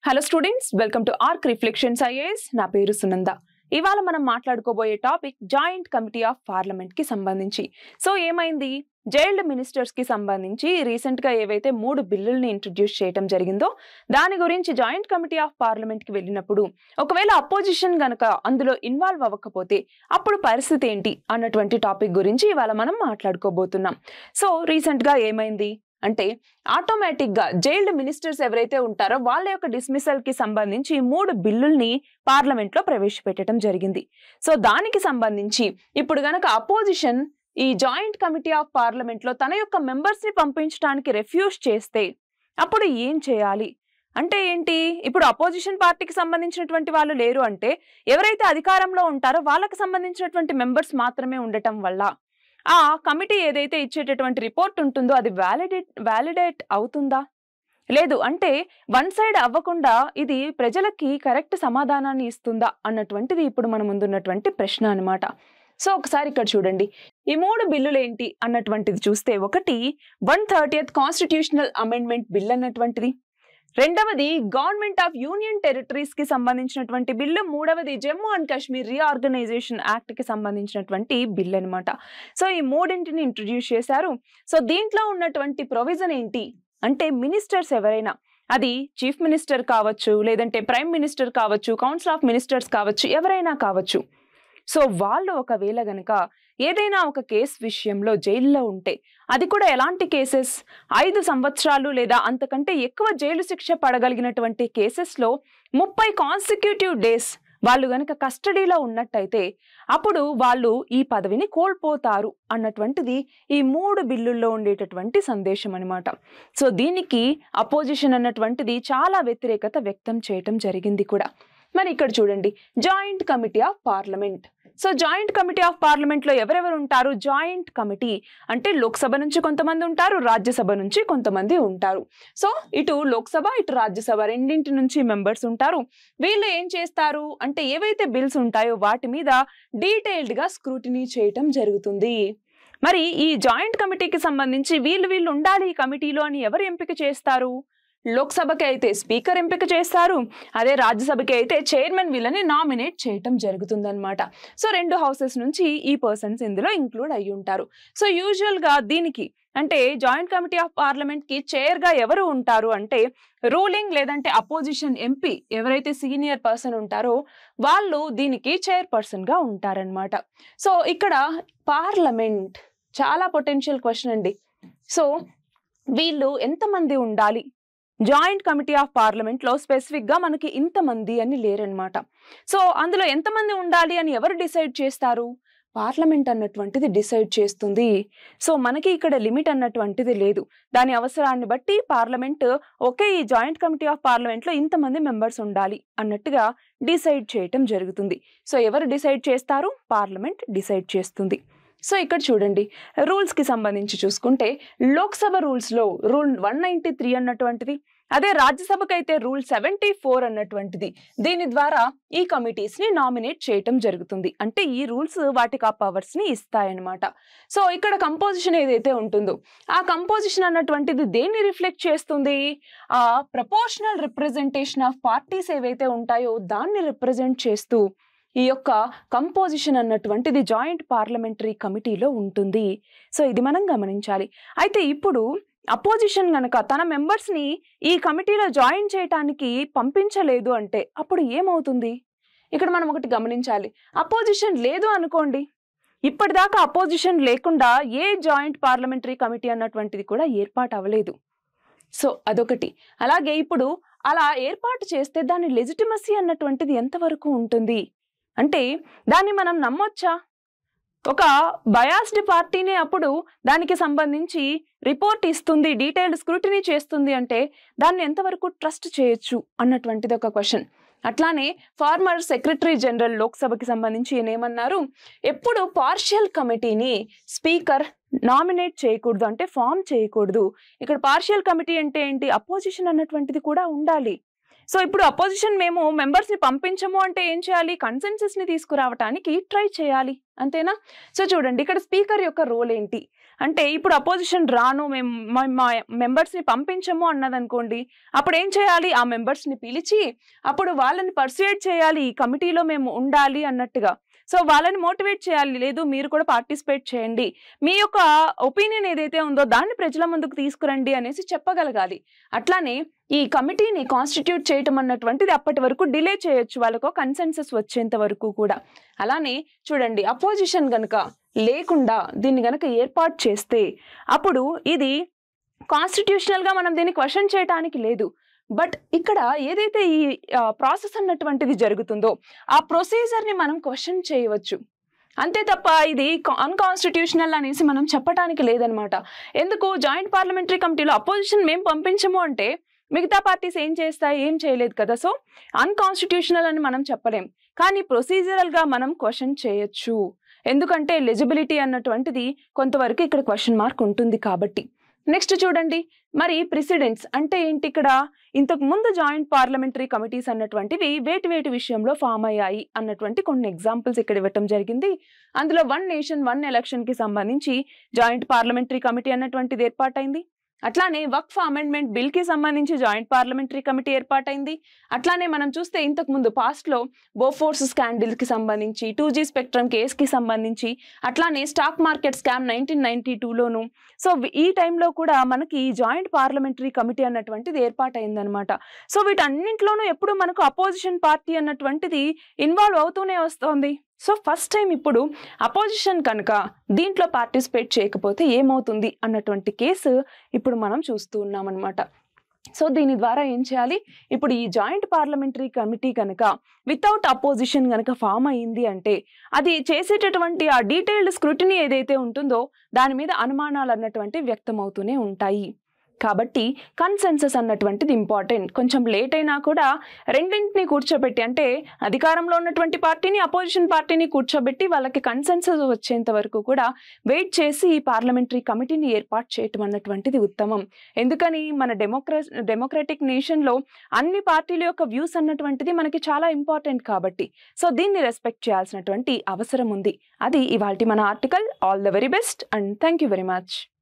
Hello students, welcome to arc reflections IAS. నా పేరు సునంద. ఇవాళ మనం మాట్లాడుకోబోయే topic joint committee of parliament కి సంబంధించి. సో ఏమైంది, జైల్డ్ మినిస్టర్స్ కి సంబంధించి రీసెంట్ గా ఏవైతే 3 బిల్లుల్ని ఇంట్రడ్యూస్ చేయడం జరిగిందో దాని గురించి జాయింట్ కమిటీ ఆఫ్ పార్లమెంట్ కి వెళ్ళినప్పుడు ఒకవేళ అపోజిషన్ గనక అందులో ఇన్వాల్వ్ అవ్వకపోతే అప్పుడు పరిస్థితి ఏంటి అన్నటువంటి టాపిక్ గురించి ఇవాళ మనం మాట్లాడుకోబోతున్నాం. సో రీసెంట్ గా ఏమైంది అంటే ఆటోమేటిక్ గా జైల్డ్ మినిస్టర్స్ ఎవరైతే ఉంటారో వాళ్ళ యొక్క డిస్మిసల్ కి సంబంధించి 3 బిల్లుల్ని పార్లమెంట్ లో ప్రవేశపెట్టడం జరిగింది. సో దానికి సంబంధించి ఇప్పుడు గనక అపోజిషన్ ఈ జాయింట్ కమిటీ ఆఫ్ పార్లమెంట్ లో తన యొక్క మెంబర్స్ ని పంపించడానికి రిఫ్యూజ్ చేస్తే అప్పుడు ఏం చేయాలి అంటే ఏంటి, ఇప్పుడు అపోజిషన్ పార్టీకి సంబంధించినటువంటి వాళ్ళు లేరు అంటే ఎవరైతే అధికారంలో ఉంటారో వాళ్ళకి సంబంధించినటువంటి మెంబర్స్ మాత్రమే ఉండటం వల్ల ఆ కమిటీ ఏదైతే ఇచ్చేటటువంటి రిపోర్ట్ ఉంటుందో అది వ్యాలిడేట్ అవుతుందా, లేదు అంటే వన్ సైడ్ అవ్వకుండా ఇది ప్రజలకి కరెక్ట్ సమాధానాన్ని ఇస్తుందా అన్నటువంటిది ఇప్పుడు మన ముందున్నటువంటి ప్రశ్న అన్నమాట. సో ఒకసారి ఇక్కడ చూడండి, ఈ 3 బిల్లులు ఏంటి అన్నటువంటిది చూస్తే, ఒకటి 130th కాన్స్టిట్యూషనల్ అమెండ్మెంట్ బిల్ అన్నటువంటిది, రెండవది గవర్నమెంట్ ఆఫ్ యూనియన్ టెరిటరీస్ కి సంబంధించినటువంటి బిల్లు, మూడవది Jammu and Kashmir reorganisation act కి సంబంధించినటువంటి బిల్ అనమాట. సో ఈ మూడింటిని ఇంట్రడ్యూస్ చేశారు. సో దీంట్లో ఉన్నటువంటి ప్రొవిజన్ ఏంటి అంటే మినిస్టర్స్ ఎవరైనా, అది చీఫ్ మినిస్టర్ కావచ్చు, లేదంటే ప్రైమ్ మినిస్టర్ కావచ్చు, కౌన్సిల్ ఆఫ్ మినిస్టర్స్ కావచ్చు, ఎవరైనా కావచ్చు. సో వాళ్ళు ఒకవేళ గనక ఏదైనా ఒక కేసు విషయంలో జైల్లో ఉంటే, అది కూడా ఎలాంటి కేసెస్, 5 సంవత్సరాలు లేదా అంతకంటే ఎక్కువ జైలు శిక్ష పడగలిగినటువంటి కేసెస్లో 30 కాన్సిక్యూటివ్ డేస్ వాళ్ళు గనక కస్టడీలో ఉన్నట్టయితే అప్పుడు వాళ్ళు ఈ పదవిని కోల్పోతారు అన్నటువంటిది ఈ 3 బిల్లుల్లో ఉండేటటువంటి సందేశం అనమాట. సో దీనికి అపోజిషన్ అన్నటువంటిది చాలా వ్యతిరేకత వ్యక్తం చేయటం జరిగింది కూడా. మరి ఇక్కడ చూడండి, joint committee of parliament. So joint committee of parliament లో ఎవరెవరు ఉంటారు? జాయింట్ కమిటీ అంటే లోక్సభ నుంచి కొంతమంది ఉంటారు, రాజ్యసభ నుంచి కొంతమంది ఉంటారు. సో ఇటు లోక్సభ ఇటు రాజ్యసభ రెండింటి నుంచి మెంబర్స్ ఉంటారు. వీళ్ళు ఏం చేస్తారు అంటే ఏవైతే బిల్స్ ఉంటాయో వాటి మీద డీటెయిల్డ్ గా స్క్రూటినీ చేయటం జరుగుతుంది. మరి ఈ జాయింట్ కమిటీకి సంబంధించి వీళ్ళు ఉండాలి ఈ కమిటీలో అని ఎవరు ఎంపిక చేస్తారు? లోక్సభకి అయితే స్పీకర్ ఎంపిక చేస్తారు, అదే రాజ్యసభకి అయితే చైర్మన్ వీళ్ళని నామినేట్ చేయటం జరుగుతుందన్నమాట. సో 2 హౌసెస్ నుంచి ఈ పర్సన్స్ ఇందులో ఇంక్లూడ్ అయ్యి ఉంటారు. సో యూజువల్ గా దీనికి అంటే జాయింట్ కమిటీ ఆఫ్ పార్లమెంట్ కి చైర్ గా ఎవరు ఉంటారు అంటే రూలింగ్ లేదంటే అపోజిషన్ ఎంపీ ఎవరైతే సీనియర్ పర్సన్ ఉంటారో వాళ్ళు దీనికి చైర్ పర్సన్ గా ఉంటారనమాట. సో ఇక్కడ పార్లమెంట్ చాలా పొటెన్షియల్ క్వశ్చన్ అండి. సో వీళ్ళు ఎంతమంది ఉండాలి? జాయింట్ కమిటీ ఆఫ్ పార్లమెంట్ లో స్పెసిఫిక్ గా మనకి ఇంతమంది అని లేరనమాట. సో అందులో ఎంతమంది ఉండాలి అని ఎవరు డిసైడ్ చేస్తారు? పార్లమెంట్ అన్నటువంటిది డిసైడ్ చేస్తుంది. సో మనకి ఇక్కడ లిమిట్ అన్నటువంటిది లేదు. దాని అవసరాన్ని బట్టి పార్లమెంట్ ఒకే ఈ జాయింట్ కమిటీ ఆఫ్ పార్లమెంట్ లో ఇంతమంది మెంబర్స్ ఉండాలి అన్నట్టుగా డిసైడ్ చేయటం జరుగుతుంది. సో ఎవరు డిసైడ్ చేస్తారు? పార్లమెంట్ డిసైడ్ చేస్తుంది. సో ఇక్కడ చూడండి, రూల్స్ కి సంబంధించి చూసుకుంటే లోక్సభ రూల్స్ లో రూల్ 193 అన్నటువంటిది, అదే రాజ్యసభకి అయితే రూల్ 74 అన్నటువంటిది. దీని ద్వారా ఈ కమిటీస్ ని నామినేట్ చేయటం జరుగుతుంది. అంటే ఈ రూల్స్ వాటికి ఆ పవర్స్ ని ఇస్తాయన్నమాట. సో ఇక్కడ కంపోజిషన్ ఏదైతే ఉంటుందో ఆ కంపోజిషన్ అన్నటువంటిది దేన్ని రిఫ్లెక్ట్ చేస్తుంది? ఆ ప్రపోర్షనల్ రిప్రజెంటేషన్ ఆఫ్ పార్టీస్ ఏవైతే ఉంటాయో దాన్ని రిప్రజెంట్ చేస్తూ ఈ యొక్క కంపోజిషన్ అన్నటువంటిది జాయింట్ పార్లమెంటరీ కమిటీలో ఉంటుంది. సో ఇది మనం గమనించాలి. అయితే ఇప్పుడు అపోజిషన్ గనక తన మెంబర్స్ ని ఈ కమిటీలో జాయిన్ చేయటానికి పంపించలేదు అంటే అప్పుడు ఏమవుతుంది? ఇక్కడ మనం ఒకటి గమనించాలి. అపోజిషన్ లేదు అనుకోండి, ఇప్పటిదాకా అపోజిషన్ లేకుండా ఏ జాయింట్ పార్లమెంటరీ కమిటీ అన్నటువంటిది కూడా ఏర్పాటు అవ్వలేదు. సో అదొకటి. అలాగే ఇప్పుడు అలా ఏర్పాటు చేస్తే దాని లెజిటిమసీ అన్నటువంటిది ఎంతవరకు ఉంటుంది అంటే దాన్ని మనం నమ్మొచ్చా? ఒక బయాస్డ్ పార్టీనే అప్పుడు దానికి సంబంధించి రిపోర్ట్ ఇస్తుంది, డీటెయిల్డ్ స్క్రూటినీ చేస్తుంది అంటే దాన్ని ఎంతవరకు ట్రస్ట్ చేయొచ్చు అన్నటువంటిది ఒక క్వశ్చన్. అట్లానే ఫార్మర్ సెక్రటరీ జనరల్ లోక్సభకి సంబంధించి ఏమన్నారు, ఎప్పుడు పార్షియల్ కమిటీని స్పీకర్ నామినేట్ చేయకూడదు అంటే ఫామ్ చేయకూడదు. ఇక్కడ పార్షియల్ కమిటీ అంటే ఏంటి? అపోజిషన్ అన్నటువంటిది కూడా ఉండాలి. సో ఇప్పుడు అపోజిషన్ మేము మెంబర్స్ ని పంపించము అంటే ఏం చేయాలి? కన్సెన్సస్ ని తీసుకురావటానికి ట్రై చేయాలి, అంతేనా? సో చూడండి, ఇక్కడ స్పీకర్ యొక్క రోల్ ఏంటి అంటే ఇప్పుడు అపోజిషన్ రాను, మేము మా మెంబర్స్ని పంపించము అన్నదనుకోండి, అప్పుడు ఏం చేయాలి? ఆ మెంబర్స్ని పిలిచి అప్పుడు వాళ్ళని పర్సుయేట్ చేయాలి, ఈ కమిటీలో మేము ఉండాలి అన్నట్టుగా. సో వాళ్ళని మోటివేట్ చేయాలి, లేదు మీరు కూడా పార్టిసిపేట్ చేయండి, మీ యొక్క ఒపీనియన్ ఏదైతే ఉందో దాన్ని ప్రజల ముందుకు తీసుకురండి అనేసి చెప్పగలగాలి. అట్లానే ఈ కమిటీని కాన్స్టిట్యూట్ చేయటం అన్నటువంటిది అప్పటి వరకు డిలే చేయొచ్చు, వాళ్ళకు కన్సెన్సస్ వచ్చేంత వరకు కూడా. అలానే చూడండి, అపోజిషన్ గనుక లేకుండా దీన్ని గనక ఏర్పాటు చేస్తే అప్పుడు ఇది కాన్స్టిట్యూషనల్ గా మనం దీన్ని క్వశ్చన్ చేయడానికి లేదు. బట్ ఇక్కడ ఏదైతే ఈ ప్రాసెస్ అన్నటువంటిది జరుగుతుందో ఆ ప్రొసీజర్ ని మనం క్వశ్చన్ చేయవచ్చు, అంతే తప్ప ఇది అన్కాన్స్టిట్యూషనల్ అనేసి మనం చెప్పడానికి లేదనమాట. ఎందుకు? జాయింట్ పార్లమెంటరీ కమిటీలో అపోజిషన్ మేము పంపించము అంటే మిగతా పార్టీస్ ఏం చేస్తాయి? ఏం చేయలేదు కదా. సో అన్కాన్స్టిట్యూషనల్ అని మనం చెప్పలేం, కానీ ప్రొసీజరల్ గా మనం క్వశ్చన్ చేయొచ్చు. ఎందుకంటే ఎలిజిబిలిటీ అన్నటువంటిది కొంతవరకు ఇక్కడ క్వశ్చన్ మార్క్ ఉంటుంది కాబట్టి. నెక్స్ట్ చూడండి, మరి ప్రెసిడెంట్స్ అంటే ఏంటి? ఇక్కడ ఇంతకు ముందు జాయింట్ పార్లమెంటరీ కమిటీస్ అన్నటువంటివి వేటి విషయంలో ఫామ్ అయ్యాయి అన్నటువంటి కొన్ని ఎగ్జాంపుల్స్ ఇక్కడ ఇవ్వటం జరిగింది. అందులో 1 నేషన్ 1 ఎలక్షన్ కి సంబంధించి జాయింట్ పార్లమెంటరీ కమిటీ అన్నటువంటిది ఏర్పాటైంది. అట్లానే వక్ఫ్ అమెండ్మెంట్ బిల్ కి సంబంధించి జాయింట్ పార్లమెంటరీ కమిటీ ఏర్పాటైంది. అట్లానే మనం చూస్తే ఇంతకు ముందు పాస్ట్ లో బోఫోర్స్ స్కాండిల్ కి సంబంధించి, 2G స్పెక్ట్రమ్ కేస్ కి సంబంధించి, అట్లానే స్టాక్ మార్కెట్ స్కామ్ 1992లోను. సో ఈ టైంలో కూడా మనకి జాయింట్ పార్లమెంటరీ కమిటీ అన్నటువంటిది ఏర్పాటైందనమాట. సో వీటన్నింటిలోనూ ఎప్పుడు మనకు అపోజిషన్ పార్టీ అన్నటువంటిది ఇన్వాల్వ్ అవుతూనే వస్తోంది. సో ఫస్ట్ టైం ఇప్పుడు అపోజిషన్ కనుక దీంట్లో పార్టిసిపేట్ చేయకపోతే ఏమవుతుంది అన్నటువంటి కేసు ఇప్పుడు మనం చూస్తూ ఉన్నాం అనమాట. సో దీని ద్వారా ఏం చేయాలి? ఇప్పుడు ఈ జాయింట్ పార్లమెంటరీ కమిటీ కనుక వితౌట్ అపోజిషన్ కనుక ఫామ్ అయ్యింది అంటే అది చేసేటటువంటి ఆ డీటెయిల్డ్ స్క్రూటినీ ఏదైతే ఉంటుందో దాని మీద అనుమానాలు అన్నటువంటి వ్యక్తమవుతూనే ఉంటాయి. కాబట్టి కన్సెన్సస్ అన్నటువంటిది ఇంపార్టెంట్. కొంచెం లేట్ అయినా కూడా రెండింటిని కూర్చోబెట్టి, అంటే అధికారంలో ఉన్నటువంటి పార్టీని, అపోజిషన్ పార్టీని కూర్చోబెట్టి వాళ్ళకి కన్సెన్సస్ వచ్చేంత వరకు కూడా వెయిట్ చేసి ఈ పార్లమెంటరీ కమిటీని ఏర్పాటు చేయటం అన్నటువంటిది ఉత్తమం. ఎందుకని? మన డెమోక్రటిక్ నేషన్లో అన్ని పార్టీల యొక్క వ్యూస్ అన్నటువంటిది మనకి చాలా ఇంపార్టెంట్ కాబట్టి సో దీన్ని రెస్పెక్ట్ చేయాల్సినటువంటి అవసరం ఉంది. అది ఇవాల్టి మన article. All the very best and thank you very much.